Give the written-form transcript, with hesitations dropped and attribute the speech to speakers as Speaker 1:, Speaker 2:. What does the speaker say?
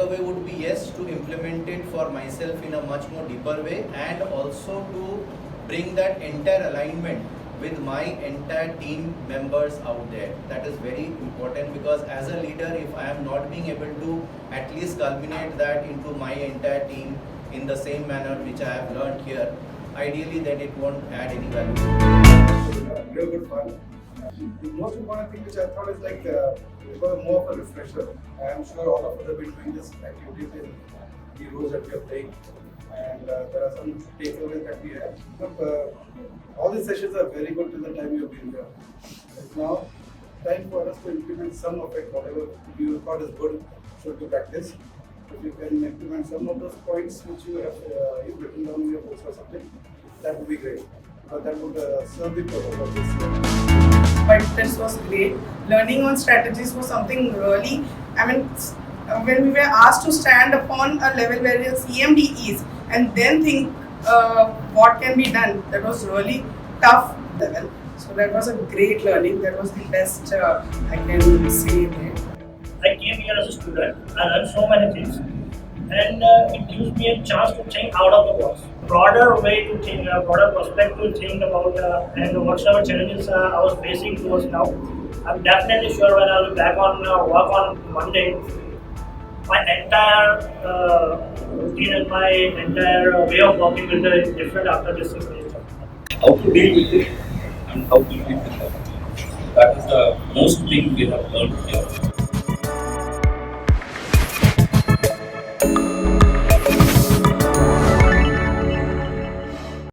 Speaker 1: takeaway would be yes, to implement it for myself in a much more deeper way, and also to bring that entire alignment with my entire team members out there. That is very important, because as a leader, if I am not being able to at least culminate that into my entire team in the same manner which I have learned here, ideally then it won't add any value.
Speaker 2: Real good fun. The most important thing which I thought is like it was more of a refresher. I am sure all of us have been doing this activities in the roles that we are playing, and there are some takeaways that we have. But, all these sessions are very good till the time you have been here. It's now time for us to implement some of it, whatever you thought is good should be practiced. If you can implement some of those points which you have written down in your books or something, that would be great. That would serve the purpose of this.
Speaker 3: But this was great. Learning on strategies was something really, when we were asked to stand upon a level where your CMD is and then think what can be done, that was really tough level. So that was a great learning. That was the best I can say there.
Speaker 4: I came here as a student. I learned so many things, and it gives me a chance to think out of the box, broader way to think, a broader perspective to think about, and whatever challenges I was facing towards now. I'm definitely sure when I'll be back on work on Monday, my entire routine and my entire way of working will be different after this experience.
Speaker 5: How to deal with it and how to live with it. That is the most thing we have learned here.